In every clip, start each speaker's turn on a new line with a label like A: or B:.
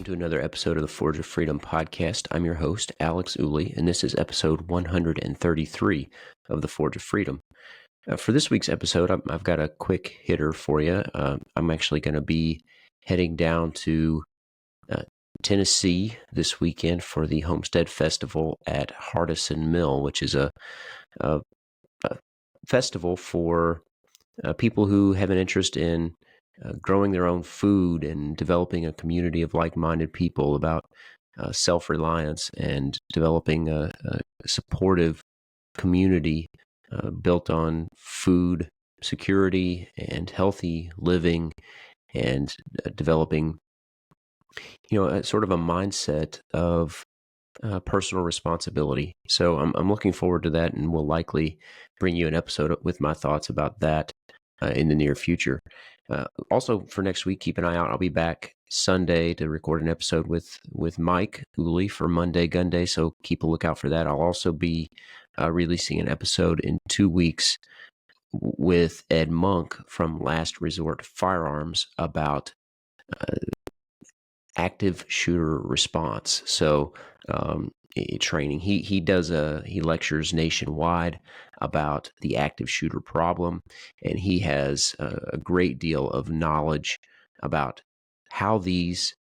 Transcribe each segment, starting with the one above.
A: welcome to another episode of the Forge of Freedom podcast. I'm your host, Alex Ooley, and this is episode 133 of the Forge of Freedom. For this week's episode, I've got a quick hitter for you. I'm actually going to be heading down to Tennessee this weekend for the Homestead Festival at Hardison Mill, which is a festival for people who have an interest in growing their own food and developing a community of like-minded people about self-reliance and developing a supportive community built on food security and healthy living and developing, sort of a mindset of personal responsibility. So I'm looking forward to that, and will likely bring you an episode with my thoughts about that in the near future. Also, for next week, keep an eye out. I'll be back Sunday to record an episode with Mike Ooley for Monday Gun Day, so keep a lookout for that. I'll also be releasing an episode in 2 weeks with Ed Monk from Last Resort Firearms about active shooter response. So training. He lectures nationwide about the active shooter problem, and he has a great deal of knowledge about how these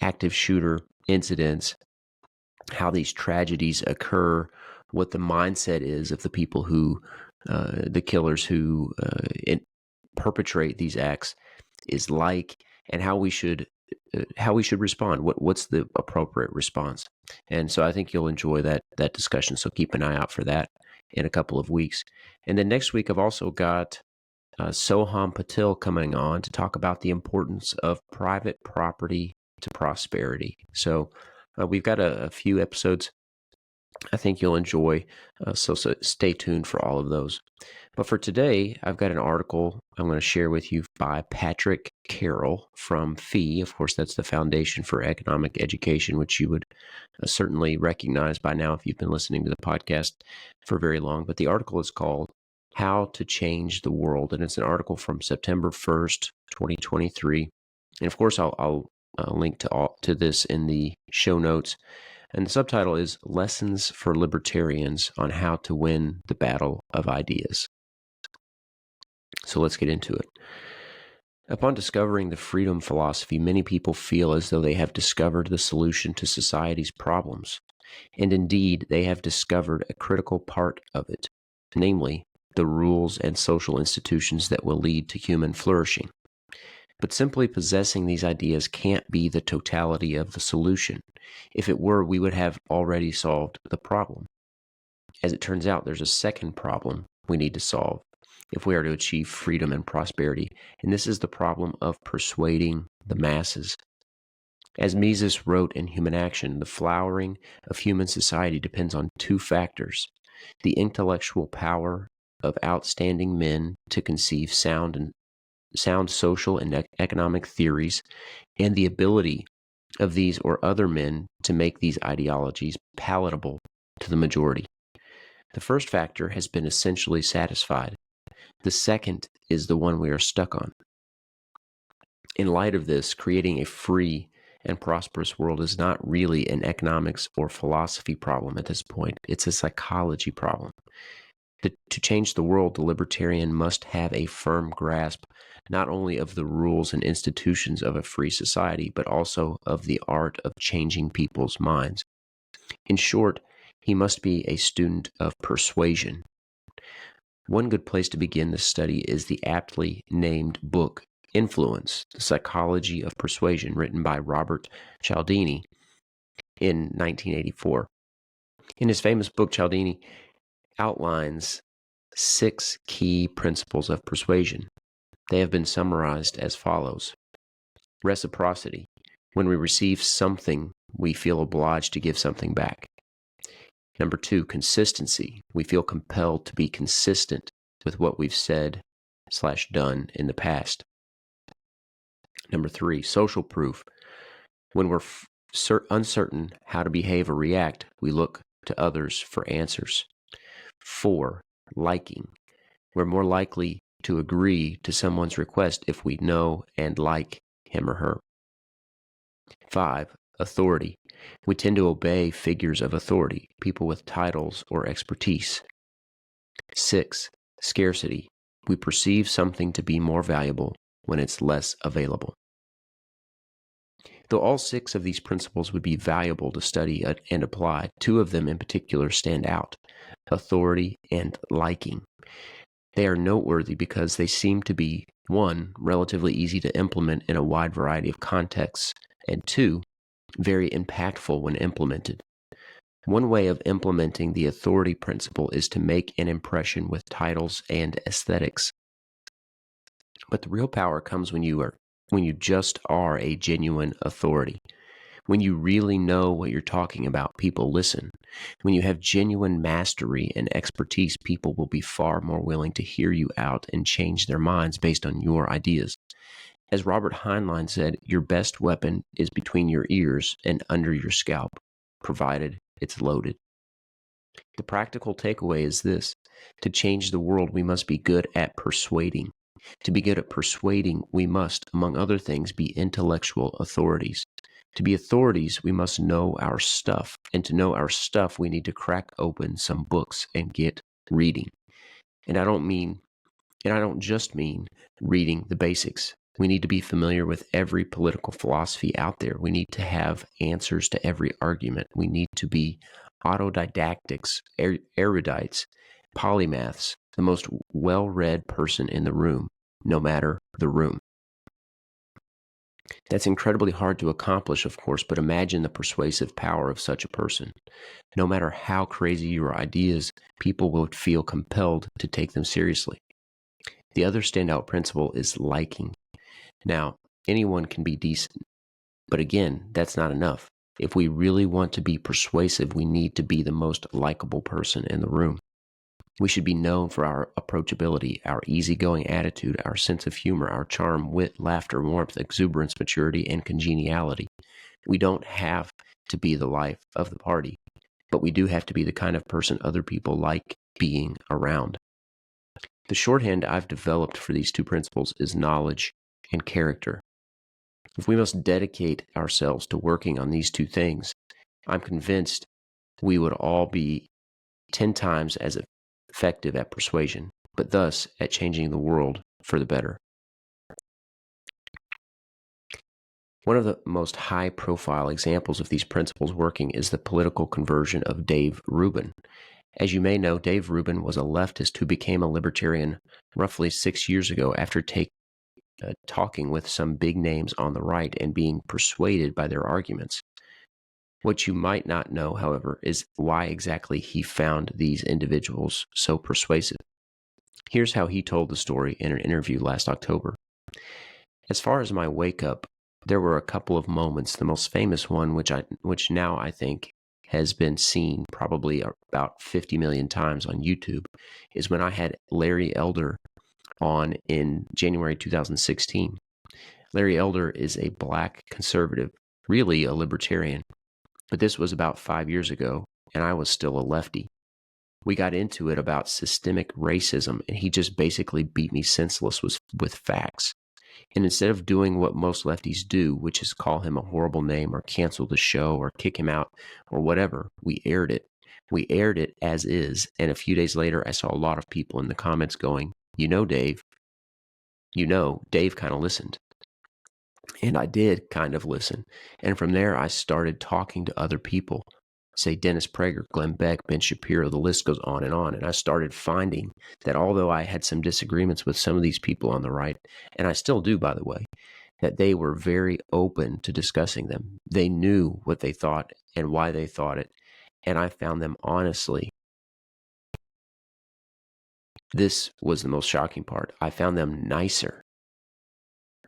A: active shooter incidents, how these tragedies occur, what the mindset is of the people who, the killers who perpetrate these acts is like, and how we should respond. What's the appropriate response? And so I think you'll enjoy that discussion. So keep an eye out for that in a couple of weeks. And then next week, I've also got Soham Patel coming on to talk about the importance of private property to prosperity. So we've got a few episodes I think you'll enjoy, so stay tuned for all of those. But for today, I've got an article I'm going to share with you by Patrick Carroll from FEE. Of course, that's the Foundation for Economic Education, which you would certainly recognize by now if you've been listening to the podcast for very long. But the article is called How to Change the World, and it's an article from September 1st, 2023. And of course, I'll link to this in the show notes. And the subtitle is Lessons for Libertarians on How to Win the Battle of Ideas. So let's get into it. Upon discovering the freedom philosophy, many people feel as though they have discovered the solution to society's problems. And indeed, they have discovered a critical part of it, namely, the rules and social institutions that will lead to human flourishing. But simply possessing these ideas can't be the totality of the solution. If it were, we would have already solved the problem. As it turns out, there's a second problem we need to solve if we are to achieve freedom and prosperity, and this is the problem of persuading the masses. As Mises wrote in Human Action, the flowering of human society depends on two factors: the intellectual power of outstanding men to conceive sound social and economic theories, and the ability of these or other men to make these ideologies palatable to the majority. The first factor has been essentially satisfied. The second is the one we are stuck on. In light of this, creating a free and prosperous world is not really an economics or philosophy problem at this point. It's a psychology problem. To change the world, the libertarian must have a firm grasp not only of the rules and institutions of a free society, but also of the art of changing people's minds. In short, he must be a student of persuasion. One good place to begin this study is the aptly named book, Influence, The Psychology of Persuasion, written by Robert Cialdini in 1984. In his famous book, Cialdini outlines 6 key principles of persuasion. They have been summarized as follows. Reciprocity. When we receive something, we feel obliged to give something back. Number 2, consistency. We feel compelled to be consistent with what we've said/done in the past. Number 3, social proof. When we're uncertain how to behave or react, we look to others for answers. 4, liking. We're more likely to agree to someone's request if we know and like him or her. 5. Authority. We tend to obey figures of authority, people with titles or expertise. 6. Scarcity. We perceive something to be more valuable when it's less available. Though all 6 of these principles would be valuable to study and apply, 2 of them in particular stand out: authority and liking. They are noteworthy because they seem to be, 1, relatively easy to implement in a wide variety of contexts, and 2, very impactful when implemented. One way of implementing the authority principle is to make an impression with titles and aesthetics. But the real power comes when you just are a genuine authority. When you really know what you're talking about, people listen. When you have genuine mastery and expertise, people will be far more willing to hear you out and change their minds based on your ideas. As Robert Heinlein said, your best weapon is between your ears and under your scalp, provided it's loaded. The practical takeaway is this: to change the world, we must be good at persuading. To be good at persuading, we must, among other things, be intellectual authorities. To be authorities, we must know our stuff. And to know our stuff, we need to crack open some books and get reading. And I don't just mean reading the basics. We need to be familiar with every political philosophy out there. We need to have answers to every argument. We need to be autodidactics, erudites, polymaths, the most well-read person in the room, no matter the room. That's incredibly hard to accomplish, of course, but imagine the persuasive power of such a person. No matter how crazy your ideas, people would feel compelled to take them seriously. The other standout principle is liking. Now, anyone can be decent, but again, that's not enough. If we really want to be persuasive, we need to be the most likable person in the room. We should be known for our approachability, our easygoing attitude, our sense of humor, our charm, wit, laughter, warmth, exuberance, maturity, and congeniality. We don't have to be the life of the party, but we do have to be the kind of person other people like being around. The shorthand I've developed for these 2 principles is knowledge and character. If we must dedicate ourselves to working on these 2 things, I'm convinced we would all be 10 times as effective at persuasion, but thus at changing the world for the better. One of the most high-profile examples of these principles working is the political conversion of Dave Rubin. As you may know, Dave Rubin was a leftist who became a libertarian roughly 6 years ago after talking with some big names on the right and being persuaded by their arguments. What you might not know, however, is why exactly he found these individuals so persuasive. Here's how he told the story in an interview last October. As far as my wake-up, there were a couple of moments. The most famous one, which now I think has been seen probably about 50 million times on YouTube, is when I had Larry Elder on in January 2016. Larry Elder is a black conservative, really a libertarian. But this was about 5 years ago, and I was still a lefty. We got into it about systemic racism, and he just basically beat me senseless with facts. And instead of doing what most lefties do, which is call him a horrible name or cancel the show or kick him out or whatever, we aired it. We aired it as is, and a few days later, I saw a lot of people in the comments going, Dave kind of listened. And I did kind of listen. And from there, I started talking to other people, say Dennis Prager, Glenn Beck, Ben Shapiro, the list goes on. And I started finding that although I had some disagreements with some of these people on the right, and I still do, by the way, that they were very open to discussing them. They knew what they thought and why they thought it. And I found them honestly. This was the most shocking part. I found them nicer.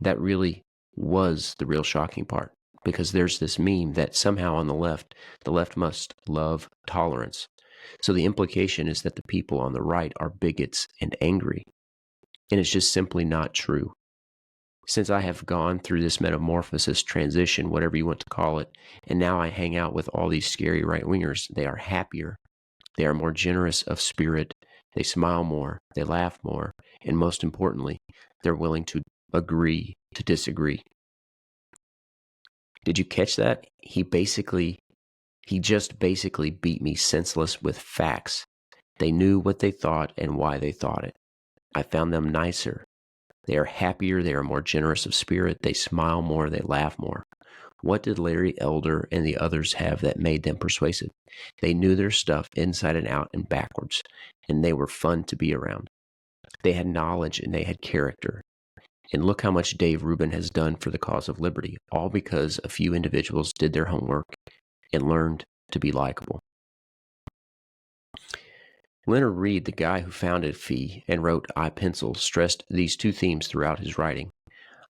A: That really was the real shocking part, because there's this meme that somehow on the left must love tolerance. So the implication is that the people on the right are bigots and angry. And it's just simply not true. Since I have gone through this metamorphosis, transition, whatever you want to call it, and now I hang out with all these scary right-wingers, they are happier. They are more generous of spirit. They smile more. They laugh more. And most importantly, they're willing to agree to disagree. Did you catch that? He just basically beat me senseless with facts. They knew what they thought and why they thought it. I found them nicer. They are happier, they are more generous of spirit, they smile more, they laugh more. What did Larry Elder and the others have that made them persuasive? They knew their stuff inside and out and backwards, and they were fun to be around. They had knowledge and they had character. And look how much Dave Rubin has done for the cause of liberty, all because a few individuals did their homework and learned to be likable. Leonard Read, the guy who founded FEE and wrote I Pencil, stressed these two themes throughout his writing.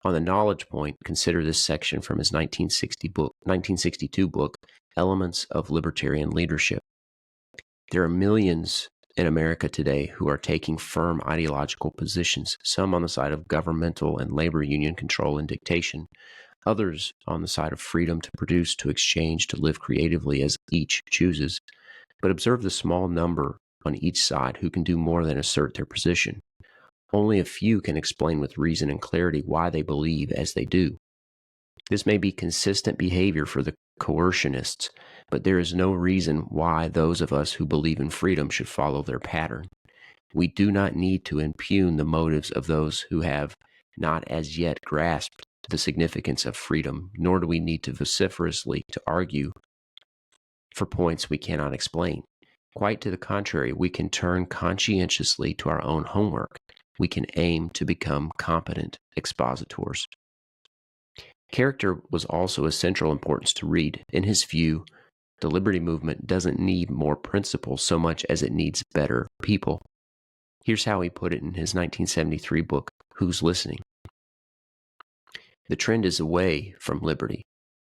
A: On the knowledge point, consider this section from his 1962 book, Elements of Libertarian Leadership. There are millions in America today who are taking firm ideological positions, some on the side of governmental and labor union control and dictation, others on the side of freedom to produce, to exchange, to live creatively as each chooses. But observe the small number on each side who can do more than assert their position. Only a few can explain with reason and clarity why they believe as they do. This may be consistent behavior for the coercionists, but there is no reason why those of us who believe in freedom should follow their pattern. We do not need to impugn the motives of those who have not as yet grasped the significance of freedom, nor do we need to vociferously to argue for points we cannot explain. Quite to the contrary, we can turn conscientiously to our own homework. We can aim to become competent expositors. Character was also of central importance to Read. In his view, the liberty movement doesn't need more principles so much as it needs better people. Here's how he put it in his 1973 book, Who's Listening? The trend is away from liberty.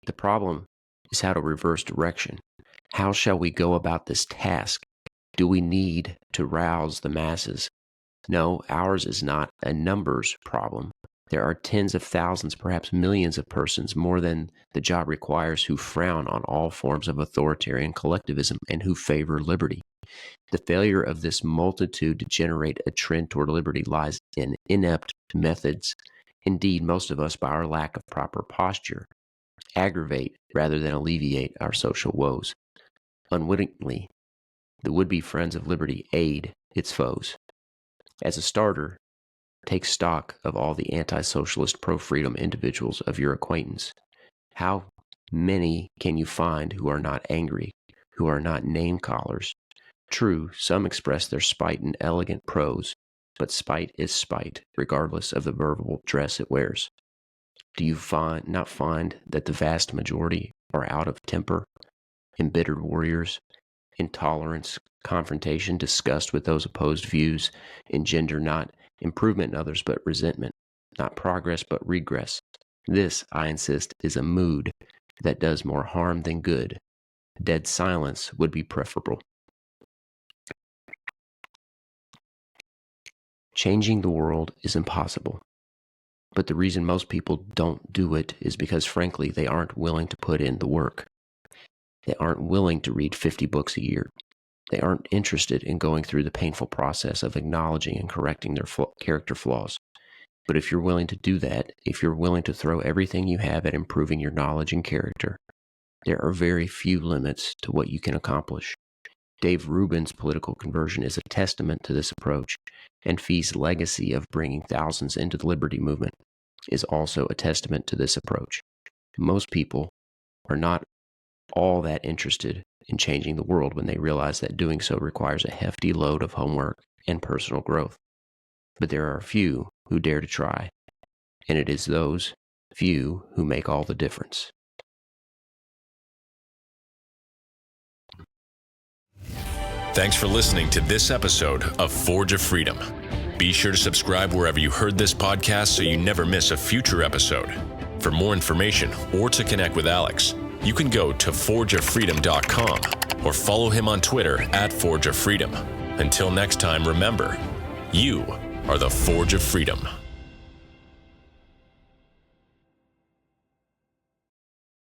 A: The problem is how to reverse direction. How shall we go about this task? Do we need to rouse the masses? No, ours is not a numbers problem. There are tens of thousands, perhaps millions of persons, more than the job requires, who frown on all forms of authoritarian collectivism and who favor liberty. The failure of this multitude to generate a trend toward liberty lies in inept methods. Indeed, most of us, by our lack of proper posture, aggravate rather than alleviate our social woes. Unwittingly, the would-be friends of liberty aid its foes. As a starter, take stock of all the anti-socialist, pro-freedom individuals of your acquaintance. How many can you find who are not angry, who are not name-callers? True, some express their spite in elegant prose, but spite is spite, regardless of the verbal dress it wears. Do you not find that the vast majority are out of temper, embittered warriors? Intolerance, confrontation, disgust with those opposed views engender not improvement in others but resentment, not progress but regress. This, I insist, is a mood that does more harm than good. Dead silence would be preferable. Changing the world is impossible. But the reason most people don't do it is because, frankly, they aren't willing to put in the work. They aren't willing to read 50 books a year. They aren't interested in going through the painful process of acknowledging and correcting their character flaws. But if you're willing to do that, if you're willing to throw everything you have at improving your knowledge and character, there are very few limits to what you can accomplish. Dave Rubin's political conversion is a testament to this approach, and FEE's legacy of bringing thousands into the liberty movement is also a testament to this approach. Most people are not all that interested in changing the world when they realize that doing so requires a hefty load of homework and personal growth. But there are a few who dare to try, and it is those few who make all the difference.
B: Thanks for listening to this episode of Forge of Freedom. Be sure to subscribe wherever you heard this podcast so you never miss a future episode. For more information or to connect with Alex, you can go to forgeoffreedom.com or follow him on Twitter at Forge of Freedom. Until next time, remember, you are the Forge of Freedom.